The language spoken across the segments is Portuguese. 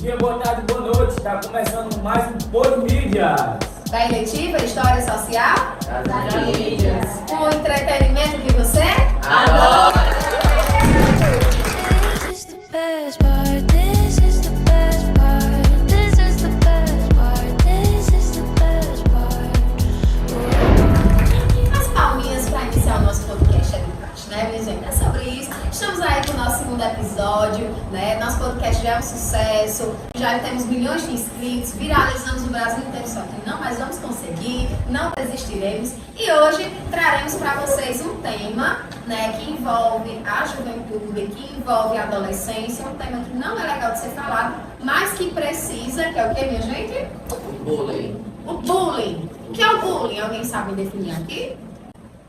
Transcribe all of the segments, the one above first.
dia, boa tarde, boa noite. Está começando mais um Pod Mídias. Da eletiva História Social Das mídias. Com o entretenimento que você adora. As palminhas para iniciar o nosso podcast é demais, né, minha gente? É sobre isso. Estamos aí com o nosso segundo episódio, né? Nosso podcast já é um sucesso, já temos milhões de inscritos, viralizamos o Brasil inteiro, só que não, mas vamos conseguir, não desistiremos. E hoje traremos para vocês um tema, né, que envolve a juventude, que envolve a adolescência, um tema que não é legal de ser falado, mas que precisa, que é o que, minha gente? O bullying. O bullying. O que é o bullying? Alguém sabe definir aqui?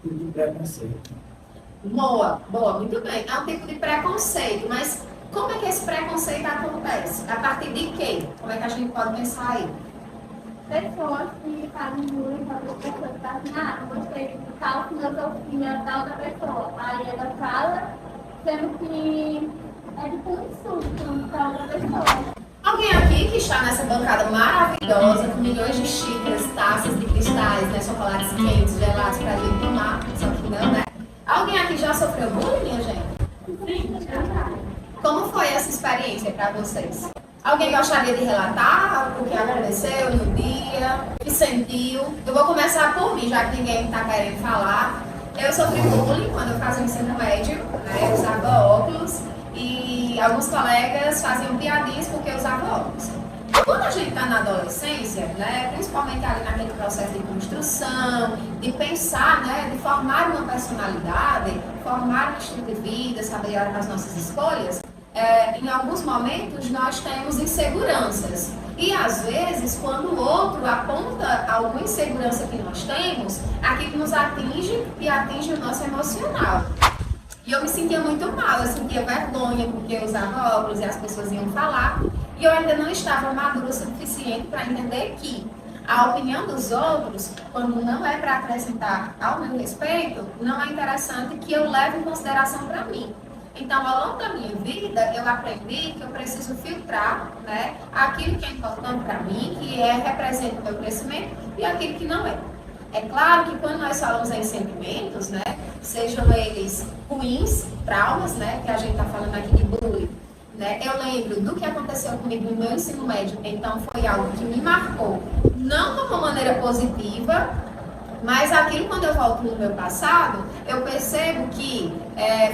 Tipo de preconceito. Boa, muito bem. É um tipo de preconceito, mas como é que esse preconceito acontece? A partir de quê? Como é que a gente pode pensar aí? Pessoas que fazem bullying com outra pessoa que tá assim, gostei de tal filosofia da outra pessoa. Aí ela fala, sendo que é tipo um insulto para outra pessoa. Alguém aqui que está nessa bancada maravilhosa, com milhões de xícaras, taças de cristais, né, chocolates quentes, gelados pra gente tomar, só que não, né? Alguém aqui já sofreu bullying, minha gente? Sim, já. Como foi essa experiência para vocês? Alguém gostaria de relatar o que aconteceu no dia, o que sentiu? Eu vou começar por mim, já que ninguém está querendo falar. Eu sofri bullying quando eu fazia ensino médio, né? Eu usava óculos e alguns colegas faziam piadinhas porque eu usava óculos. Quando a gente está na adolescência, né, principalmente ali naquele processo de construção, de pensar, né, de formar uma personalidade, formar um estilo de vida, saber as nossas escolhas, em alguns momentos nós temos inseguranças. E às vezes, quando o outro aponta alguma insegurança que nós temos, aquilo nos atinge e atinge o nosso emocional. E eu me sentia muito mal, eu sentia vergonha porque eu usava óculos e as pessoas iam falar. E eu ainda não estava madura o suficiente para entender que a opinião dos outros, quando não é para acrescentar ao meu respeito, não é interessante que eu leve em consideração para mim. Então, ao longo da minha vida, eu aprendi que eu preciso filtrar, né, aquilo que é importante para mim, que representa o meu crescimento, e aquilo que não é. É claro que quando nós falamos em sentimentos, né, sejam eles ruins, traumas, né, que a gente está falando aqui de bullying, né, eu lembro do que aconteceu comigo no meu ensino médio, então foi algo que me marcou, não de uma maneira positiva, mas aquilo, quando eu volto no meu passado, eu percebo que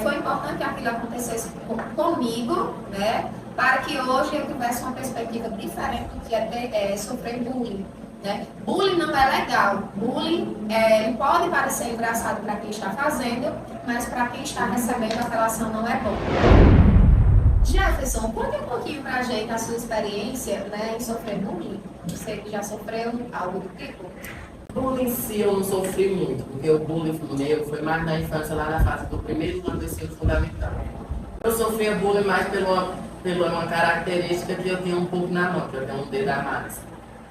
foi importante que aquilo acontecesse comigo, né, para que hoje eu tivesse uma perspectiva diferente do que é sofrer bullying. Né? Bullying não é legal. Bullying pode parecer engraçado para quem está fazendo, mas para quem está recebendo a relação não é bom. Jefferson, conte um pouquinho para a gente a sua experiência, né, em sofrer bullying. Você que já sofreu algo do tipo? Bullying em si eu não sofri muito, porque o bullying meu foi mais na infância, lá na fase do primeiro ano do ensino fundamental. Eu sofria bullying mais pela uma característica que eu tinha um pouco na mão, que eu tenho um dedo a mais.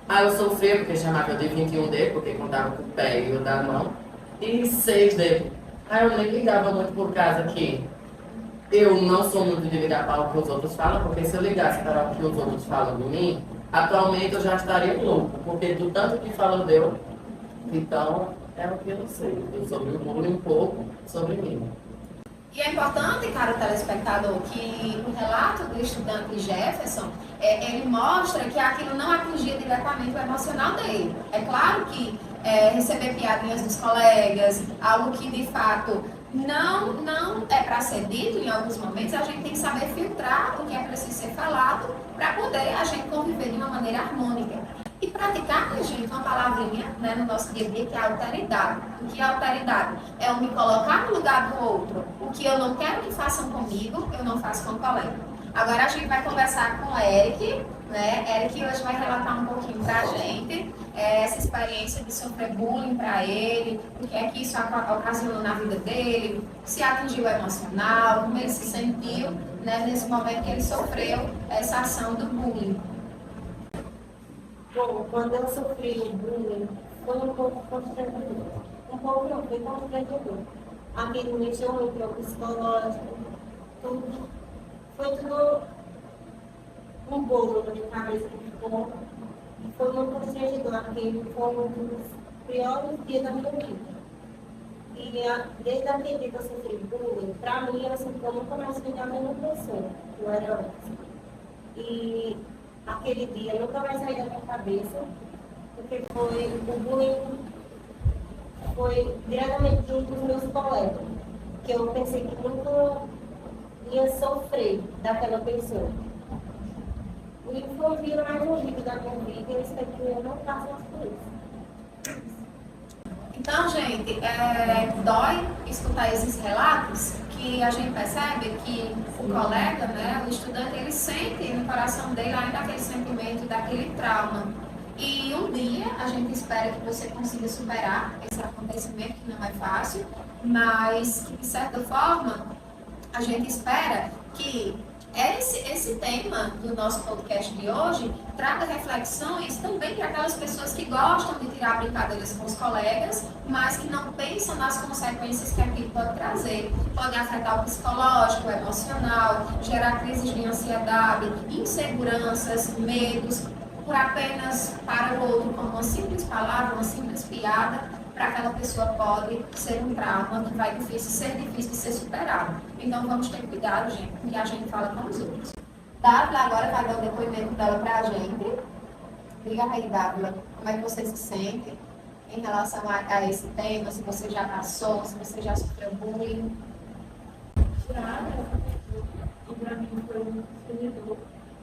Aí eu sofria porque chamava de 21 dedos, porque contava com o pé e o da mão, e 6 dedos. Aí eu nem ligava muito por causa que eu não sou muito de ligar para o que os outros falam, porque se eu ligasse para o que os outros falam de mim, atualmente eu já estaria louco, porque do tanto que falam deu, então é o que eu sei. Eu sobre o bullying um pouco sobre mim. E é importante, cara, telespectador, que o relato do estudante Jefferson, ele mostra que aquilo não atingia diretamente o emocional dele. É claro que receber piadinhas dos colegas, algo que de fato não é para ser dito em alguns momentos, a gente tem que saber filtrar o que é preciso ser falado para poder a gente conviver de uma maneira harmônica. E praticar, minha gente, uma palavrinha, né, no nosso dia a dia, que é a alteridade. O que é alteridade? É eu me colocar no lugar do outro. O que eu não quero que façam comigo, eu não faço com o colega. Agora a gente vai conversar com o Eric, né? Eric hoje vai relatar um pouquinho pra gente essa experiência de sofrer bullying para ele, o que é que isso ocasionou na vida dele, se atingiu o emocional, como ele se sentiu, né, nesse momento que ele sofreu essa ação do bullying. Bom, quando eu sofri o bullying, foi um pouco constrangedor. Foi constrangedor. Aquilo mexeu muito no psicológico, tudo. Foi tudo um bolo na minha cabeça que ficou. E foi muito constrangedor, porque foi um dos piores dias da minha vida. E desde aquele dia que eu sofri bullying, pra mim, eu senti que eu nunca mais fui a mesma pessoa que eu era antes. E aquele dia nunca mais saiu da minha cabeça, porque o bullying foi diretamente junto dos meus colegas, que eu pensei que nunca ia sofrer daquela pessoa. E foi um dia mais horrível da minha vida, e eu espero que eu não passe mais por isso. Então, gente, dói escutar esses relatos, que a gente percebe que o colega, né, o estudante, ele sente no coração dele ainda aquele sentimento, daquele trauma. E um dia a gente espera que você consiga superar esse acontecimento, que não é fácil, mas que, de certa forma, a gente espera que esse tema do nosso podcast de hoje traga reflexões também para aquelas pessoas que gostam de tirar brincadeiras com os colegas, mas que não pensam nas consequências que aquilo pode trazer. Pode afetar o psicológico, o emocional, gerar crises de ansiedade, inseguranças, medos, por apenas para o outro, como uma simples palavra, uma simples piada, para aquela pessoa pode ser um trauma que vai ser difícil de ser superado. Então vamos ter cuidado, gente, com o que a gente fala com os outros. Dávila agora vai dar o depoimento dela para a gente. Diga aí, Dávila, como é que você se sente em relação a esse tema, se você já passou, se você já sofreu bullying? E para mim foi um destruidor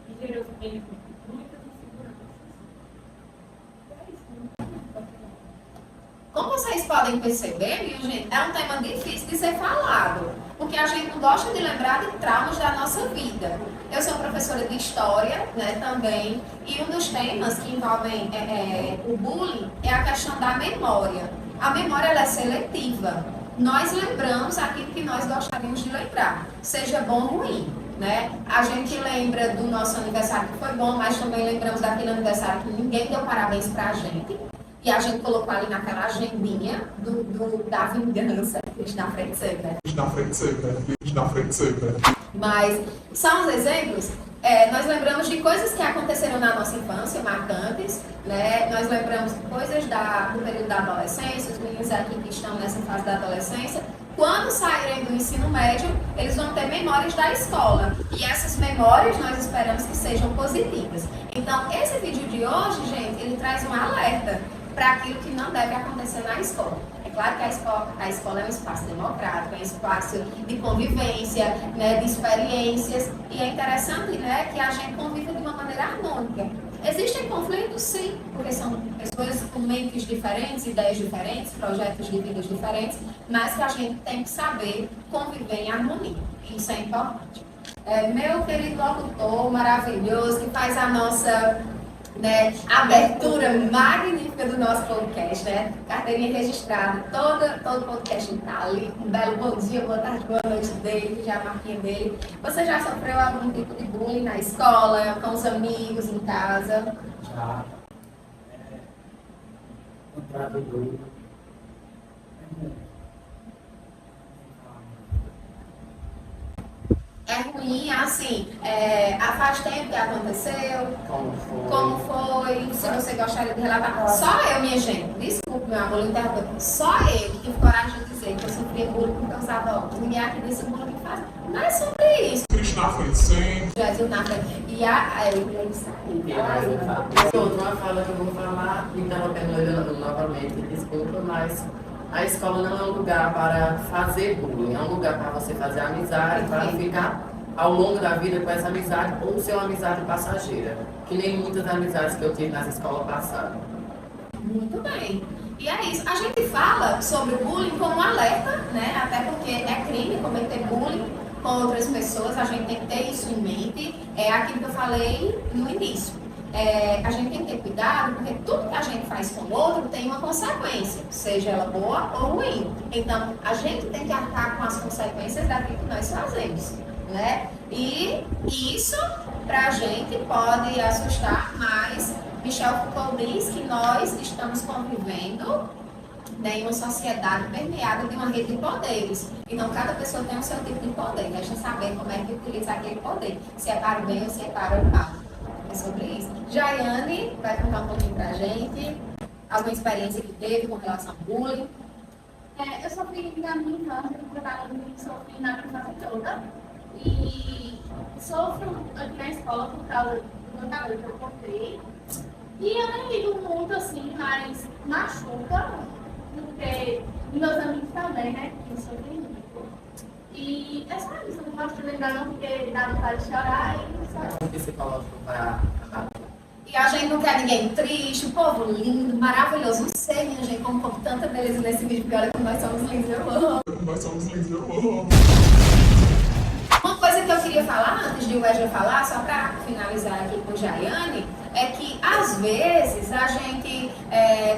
e gerou muitas inseguranças. É isso. Como vocês podem perceber, viu, gente, é um tema difícil de ser falado, porque a gente não gosta de lembrar de traumas da nossa vida. Eu sou professora de História, né, também, e um dos temas que envolvem o bullying é a questão da memória. A memória, ela é seletiva. Nós lembramos aquilo que nós gostaríamos de lembrar, seja bom ou ruim, né? A gente lembra do nosso aniversário que foi bom, mas também lembramos daquele aniversário que ninguém deu parabéns pra gente. E a gente colocou ali naquela agendinha da vingança. Está na frente sempre, né? Está na frente sempre. Mas são os exemplos. Nós lembramos de coisas que aconteceram na nossa infância, marcantes, né? Nós lembramos de coisas do período da adolescência, os meninos aqui que estão nessa fase da adolescência. Quando saírem do ensino médio, eles vão ter memórias da escola. E essas memórias nós esperamos que sejam positivas. Então, esse vídeo de hoje, gente, ele traz um alerta para aquilo que não deve acontecer na escola. É claro que a escola é um espaço democrático, é um espaço de convivência, né, de experiências, e é interessante, né, que a gente conviva de uma maneira harmônica. Existem conflitos, sim, porque são pessoas com mentes diferentes, ideias diferentes, projetos de vida diferentes, mas que a gente tem que saber conviver em harmonia. Isso é importante. Meu querido locutor maravilhoso, que faz a nossa, né, abertura magnífica do nosso podcast, né? Carteirinha registrada, todo podcast está ali. Um belo bom dia, boa tarde, boa noite dele, já a marquinha dele. Você já sofreu algum tipo de bullying na escola, com os amigos, em casa? Já. Contrato duro. É ruim, assim, faz tempo que aconteceu? Como foi? Se você gostaria de relatar. Só eu, minha gente, desculpe, meu amor, interromper. Só eu que tive coragem de dizer que eu sofri bullying porque eu usava óculos. Ninguém aqui disse o bullying que faz. Não é sobre isso. Cristo na frente sempre. Jesus na frente. E ele saiu. Outra fala que eu vou falar, interrompendo ele novamente, desculpa, mas a escola não é um lugar para fazer bullying, é um lugar para você fazer amizade, para ficar ao longo da vida com essa amizade ou ser uma amizade passageira, que nem muitas amizades que eu tive nas escolas passadas. Muito bem. E é isso. A gente fala sobre o bullying como um alerta, né? Até porque é crime cometer bullying com outras pessoas, a gente tem que ter isso em mente. É aquilo que eu falei no início. A gente tem que ter cuidado, porque tudo que a gente faz com o outro tem uma consequência, seja ela boa ou ruim. Então, a gente tem que arcar com as consequências daquilo que nós fazemos, né? E isso, pra gente, pode assustar, mas Michel Foucault diz que nós estamos convivendo, né, em uma sociedade permeada de uma rede de poderes. Então, cada pessoa tem o seu tipo de poder. Deixa eu saber como é que utiliza aquele poder, se é para o bem ou se é para o mal. É sobre isso. Jaiane vai contar um pouquinho pra gente, alguma experiência que teve com relação ao bullying. Eu sofri na minha infância, eu sofri na minha infância toda. E sofro aqui na escola por causa do meu cabelo que eu cortei. E eu nem ligo muito assim, mas machuca, porque meus amigos também, né? Que sofrem muito. E é só isso, eu não gosto de lembrar não, porque dá vontade de chorar e só. O psicológico para. E a gente não quer ninguém triste, o povo lindo, maravilhoso. Não sei, minha gente, como com tanta beleza nesse vídeo, porque olha como nós somos lindos, eu amo. Uma coisa que eu queria falar, antes de o Wesley falar, só para finalizar aqui com Jaiane, é que às vezes a gente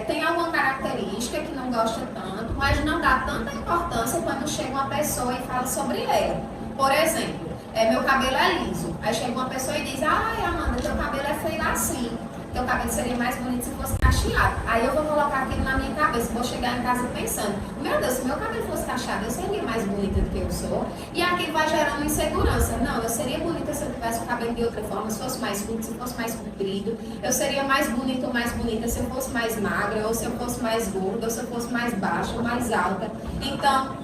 tem alguma característica que não gosta tanto, mas não dá tanta importância quando chega uma pessoa e fala sobre ela. Por exemplo, meu cabelo é liso. Aí chega uma pessoa e diz, ai Amanda, teu cabelo é feio assim. Teu cabelo seria mais bonito se fosse cacheado. Aí eu vou colocar aquilo na minha cabeça, vou chegar em casa pensando, meu Deus, se meu cabelo fosse cacheado, eu seria mais bonita do que eu sou. E aquilo vai gerando insegurança. Não, eu seria bonita se eu tivesse o cabelo de outra forma, se fosse mais curto, se fosse mais comprido. Eu seria mais bonita ou mais bonita se eu fosse mais magra, ou se eu fosse mais gorda, ou se eu fosse mais baixa ou mais alta. Então,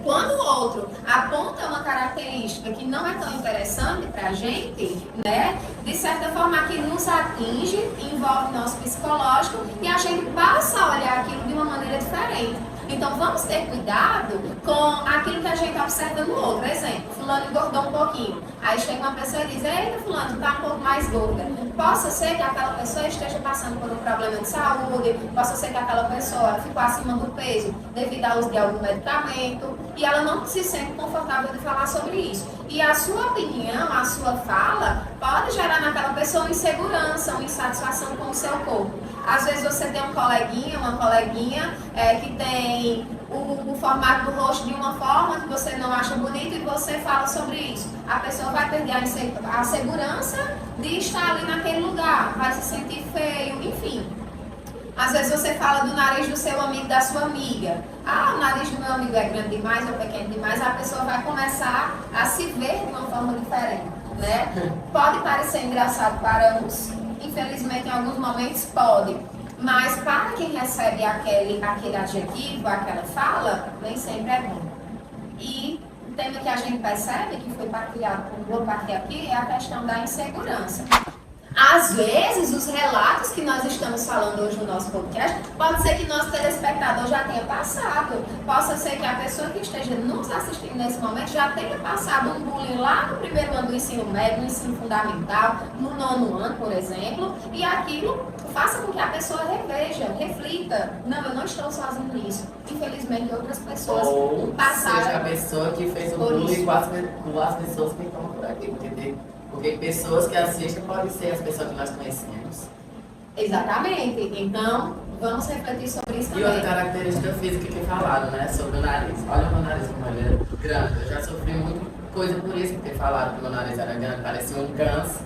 quando o outro aponta uma característica que não é tão interessante para a gente, né, de certa forma aquilo nos atinge, envolve nosso psicológico e a gente passa a olhar aquilo de uma maneira diferente. Então vamos ter cuidado com aquilo que a gente observa no outro. Exemplo, fulano engordou um pouquinho. Aí chega uma pessoa e diz, eita fulano, tu tá um pouco mais gorda. Possa ser que aquela pessoa esteja passando por um problema de saúde, possa ser que aquela pessoa ficou acima do peso devido ao uso de algum medicamento e ela não se sente confortável de falar sobre isso. E a sua opinião, a sua fala pode gerar naquela pessoa uma insegurança, uma insatisfação com o seu corpo. Às vezes você tem um coleguinha, uma coleguinha que tem o formato do rosto de uma forma que você não acha bonito e você fala sobre isso. A pessoa vai perder a segurança de estar ali naquele lugar, vai se sentir feio, enfim. Às vezes você fala do nariz do seu amigo, da sua amiga. Ah, o nariz do meu amigo é grande demais ou pequeno demais, a pessoa vai começar a se ver de uma forma diferente, né? Pode parecer engraçado para uns, infelizmente em alguns momentos pode, mas para quem recebe aquele adjetivo, aquela fala, nem sempre é bom. E o tema que a gente percebe, que foi partilhado com o Globo aqui, é a questão da insegurança. Às vezes, os relatos que nós estamos falando hoje no nosso podcast, pode ser que nosso telespectador já tenha passado. Possa ser que a pessoa que esteja nos assistindo nesse momento já tenha passado um bullying lá no primeiro ano do ensino médio, no ensino fundamental, no 9º ano, por exemplo, e aquilo faça com que a pessoa reveja, reflita. Não, eu não estou sozinho nisso. Infelizmente, outras pessoas passaram. Seja a pessoa que fez o bullying com as pessoas que estão por aqui, entendeu? Porque pessoas que assistem podem ser as pessoas que nós conhecemos. Exatamente. Então, vamos refletir sobre isso E também. outra característica física que falaram, né? Sobre o nariz. Olha o meu nariz como ele é grande. Eu já sofri muita coisa por isso, porque falaram que o meu nariz era grande, parecia um câncer.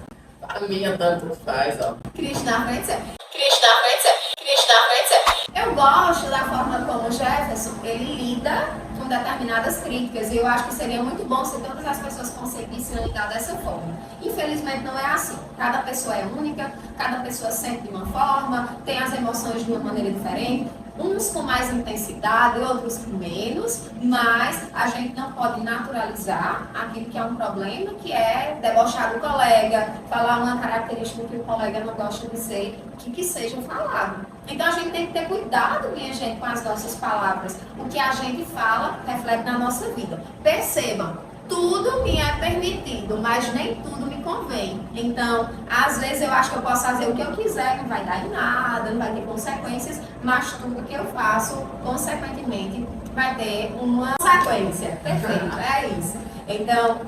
A minha tanto faz, ó. Cristo na frente, Cristo na frente, Cristo na frente. Eu gosto da forma como o Jefferson, ele lida com determinadas críticas. E eu acho que seria muito bom se todas as pessoas conseguissem lidar dessa forma. Infelizmente não é assim. Cada pessoa é única, cada pessoa sente de uma forma, tem as emoções de uma maneira diferente. Uns com mais intensidade, outros com menos, mas a gente não pode naturalizar aquilo que é um problema, que é debochar do colega, falar uma característica que o colega não gosta de ser, que seja falado. Então a gente tem que ter cuidado, minha gente, com as nossas palavras. O que a gente fala reflete na nossa vida. Percebam, tudo me é permitido, mas nem tudo me convém. Então, às vezes eu acho que eu posso fazer o que eu quiser, não vai dar em nada, não vai ter consequências, mas tudo que eu faço, consequentemente, vai ter uma consequência. Perfeito, é isso. Então,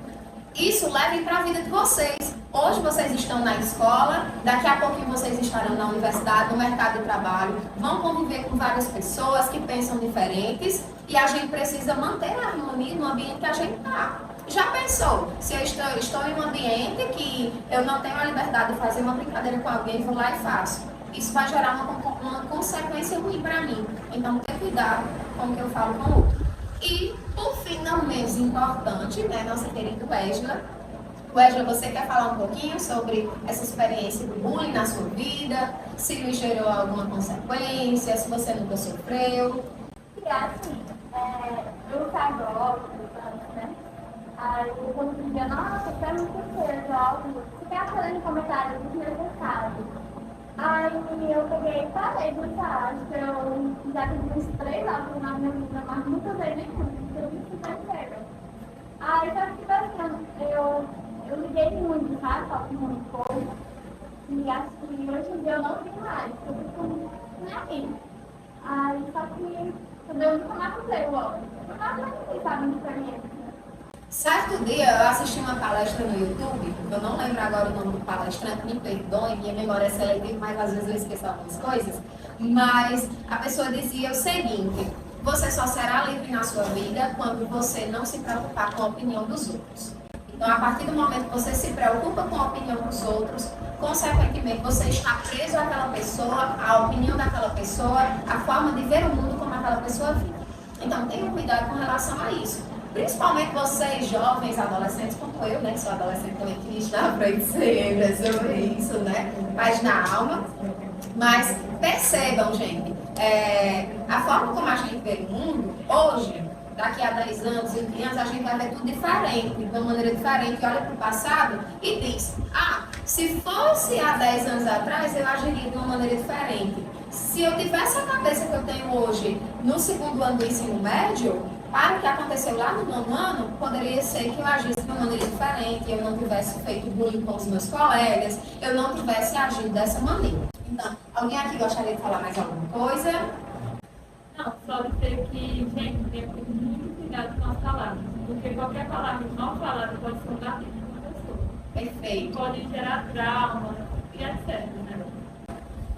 isso levem para a vida de vocês. Hoje vocês estão na escola, daqui a pouquinho vocês estarão na universidade, no mercado de trabalho, vão conviver com várias pessoas que pensam diferentes e a gente precisa manter a harmonia no ambiente que a gente está. Já pensou, se eu estou em um ambiente que eu não tenho a liberdade de fazer uma brincadeira com alguém, vou lá e faço. Isso vai gerar uma consequência ruim para mim. Então, ter cuidado com o que eu falo com o outro. E, por fim, não menos importante, né, nossa querida Wesley, Wesley, você quer falar um pouquinho sobre essa experiência do bullying na sua vida? Se lhe gerou alguma consequência? Se você nunca sofreu? E assim, eu saio né? Aí eu conseguia, nossa, você é muito feio, óbvio. Fiquei fazendo comentários desnecessários. Aí eu peguei e falei, acho que eu já tive uns 3 anos na minha vida, mas nunca veio nem tudo, porque eu me sinto sério. Aí só que, tipo assim, eu liguei muito, sabe? Só com muito pouco. E acho que hoje em dia eu não ligo mais, porque eu fico nem aí. Só que eu nunca mais usei o óculos. Eu não sabe muito pra mim. Certo dia eu assisti uma palestra no YouTube, eu não lembro agora o nome do palestrante, me perdoe, minha memória é seletiva, mas às vezes eu esqueço algumas coisas. Mas a pessoa dizia o seguinte: você só será livre na sua vida quando você não se preocupar com a opinião dos outros. Então, a partir do momento que você se preocupa com a opinião dos outros, consequentemente você está preso àquela pessoa, à opinião daquela pessoa, à forma de ver o mundo como aquela pessoa vive. Então, tenham cuidado com relação a isso. Principalmente vocês, jovens, adolescentes, como eu, né, que sou adolescente também, que está para sempre sobre isso, né, paz na alma. Mas percebam, gente, a forma como a gente vê o mundo, hoje, daqui a 10 anos, 20 anos, a gente vai ver tudo diferente, de uma maneira diferente, olha para o passado e diz, se fosse há 10 anos atrás, eu agiria de uma maneira diferente. Se eu tivesse a cabeça que eu tenho hoje no 2º ano do ensino médio, para o que aconteceu lá no 9º ano, poderia ser que eu agisse de uma maneira diferente, eu não tivesse feito bullying com os meus colegas, eu não tivesse agido dessa maneira. Então, alguém aqui gostaria de falar mais alguma coisa? Não, só dizer que, gente, tem que ter muito cuidado com as palavras, porque qualquer palavra mal falada pode ser um gatilho de uma pessoa. Perfeito. Pode gerar trauma e etc, né?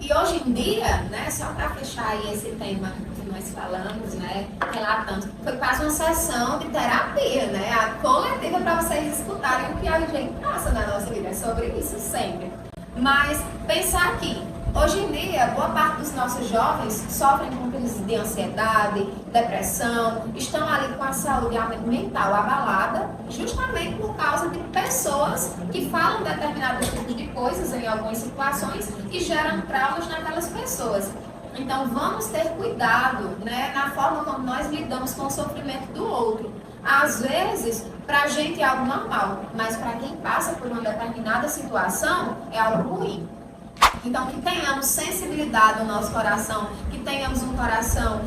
E hoje em dia, né, só para fechar aí esse tema que nós falamos, né, relatando, foi quase uma sessão de terapia, né, a coletiva para vocês escutarem o que a gente passa na nossa vida, é sobre isso sempre. Mas pensar aqui, hoje em dia, boa parte dos nossos jovens sofrem com crises de ansiedade, depressão, estão ali com a saúde mental abalada, justamente por causa de pessoas que falam determinados tipos de coisas em algumas situações e geram traumas naquelas pessoas. Então, vamos ter cuidado, né, na forma como nós lidamos com o sofrimento do outro. Às vezes, para a gente é algo normal, mas para quem passa por uma determinada situação, é algo ruim. Então, que tenhamos sensibilidade no nosso coração, que tenhamos um coração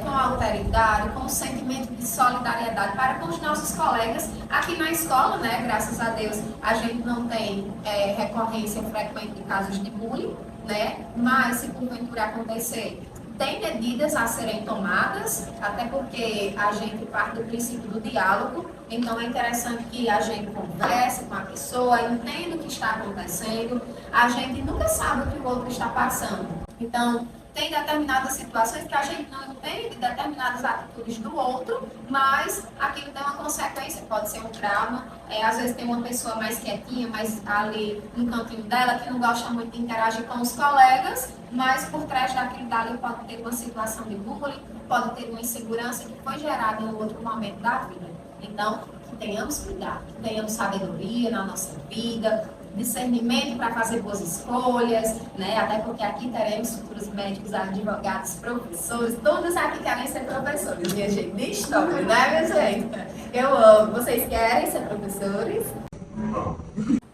com alteridade, com um sentimento de solidariedade para com os nossos colegas. Aqui na escola, né, graças a Deus, a gente não tem recorrência frequente de casos de bullying, né, mas se porventura acontecer, tem medidas a serem tomadas, até porque a gente parte do princípio do diálogo, então é interessante que a gente converse com a pessoa, entenda o que está acontecendo, a gente nunca sabe o que o outro está passando. Então, tem determinadas situações que a gente não entende, determinadas atitudes do outro, mas aquilo tem uma consequência, pode ser um trauma. Às vezes tem uma pessoa mais quietinha, mais ali no cantinho dela, que não gosta muito de interagir com os colegas, mas por trás daquilo dali pode ter uma situação de bullying, pode ter uma insegurança que foi gerada em outro momento da vida. Então, que tenhamos cuidado, que tenhamos sabedoria na nossa vida, discernimento para fazer boas escolhas, né? Até porque aqui teremos futuros médicos, advogados, professores, todos aqui querem ser professores, minha gente, de história, né, minha gente? Eu amo. Vocês querem ser professores?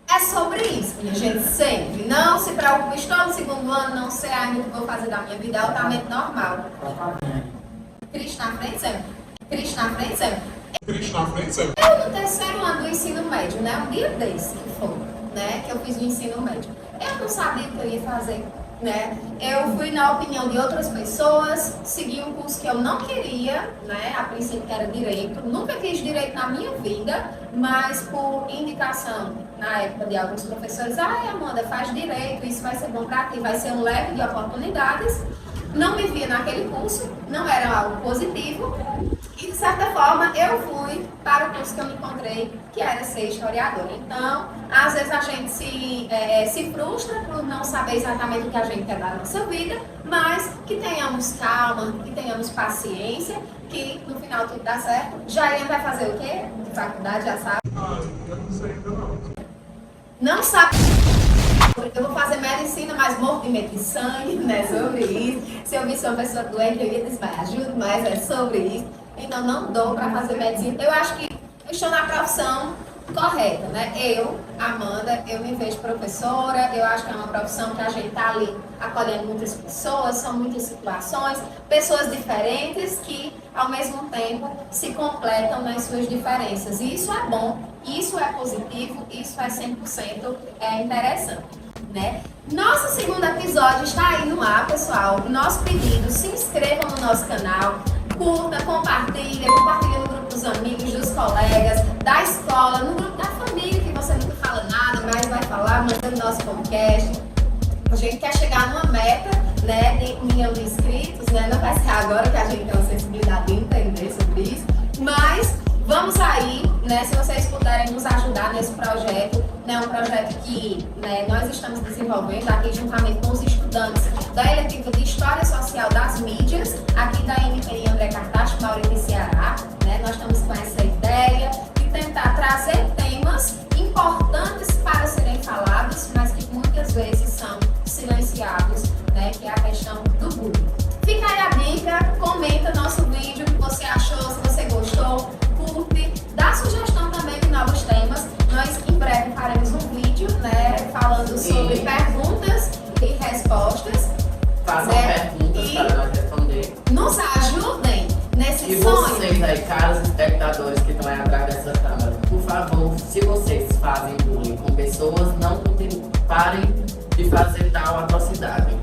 É sobre isso, minha gente, sempre. Não se preocupe, estou no 2º ano, não sei ainda o que vou fazer da minha vida, é altamente normal. Cristo na frente sempre. Cristo na frente sempre. Cristo na frente sempre. Eu no 3º ano do ensino médio, né? Um dia desse que foi, né? Que eu fiz o ensino médio. Eu não sabia o que eu ia fazer, né? Eu fui na opinião de outras pessoas, segui um curso que eu não queria, né? A princípio que era direito. Nunca quis direito na minha vida, mas por indicação na época de alguns professores, Amanda, faz direito, isso vai ser bom para ti, vai ser um leque de oportunidades. Não me via naquele curso, não era algo positivo. E, de certa forma, eu fui para o curso que eu me encontrei, que era ser historiadora. Então, às vezes a gente se frustra por não saber exatamente o que a gente quer da nossa vida, mas que tenhamos calma, que tenhamos paciência, que no final tudo dá certo. Jaiane vai fazer o quê? De faculdade, já sabe? Eu não sei ainda não. não sabe. Eu vou fazer medicina, mas morro de sangue, né? Sobre isso. Se eu visse uma pessoa doente, eu ia desmaiar. Ajudo, mas é sobre isso. Então, não dou para fazer medicina. Eu acho que eu estou na profissão correta, né? Eu, Amanda, eu me vejo professora. Eu acho que é uma profissão que a gente está ali acolhendo muitas pessoas, são muitas situações, pessoas diferentes que, ao mesmo tempo, se completam nas suas diferenças. E isso é bom, isso é positivo, isso é 100% interessante. Né? Nosso segundo episódio está aí no ar, pessoal. Nosso pedido, se inscrevam no nosso canal, curta, compartilha no grupo dos amigos, dos colegas, da escola, no grupo da família, que você nunca fala nada, mas vai falar, mandando nosso podcast. A gente quer chegar numa meta, né, de 1 milhão de inscritos, né? Não vai ser agora que a gente tem uma sensibilidade de entender sobre isso, mas vamos aí, né, se vocês puderem nos ajudar nesse projeto, né, um projeto que, né, nós estamos desenvolvendo aqui juntamente com os estudantes da eletiva de História Social das Mídias, aqui da MPI André Cartacho, Maurício de Ceará, né, nós estamos com essa ideia de tentar trazer temas importantes para serem falados, mas que muitas vezes são silenciados, né, que é a questão do bullying. Fica aí a dica, comenta nosso vídeo, o que você achou, se você gostou, curte, dá sugestão também de novos temas. Nós em breve faremos um vídeo, né, falando sobre perguntas e respostas. Façam perguntas para nós responder. Nos ajudem nesse E sonho. vocês aí, caros espectadores que estão aí atrás dessa câmera, por favor, se vocês fazem bullying com pessoas, não parem de fazer tal atrocidade.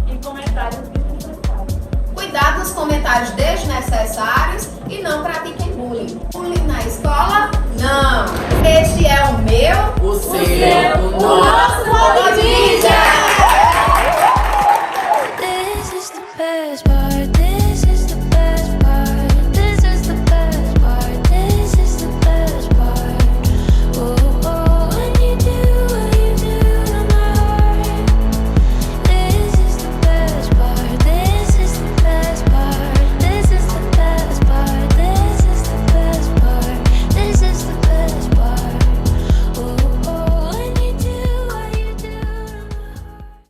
E comentários desnecessários. Cuidado nos comentários desnecessários e não pratiquem bullying. Bullying na escola? Não. Este é o meu, O seu, o nosso Política!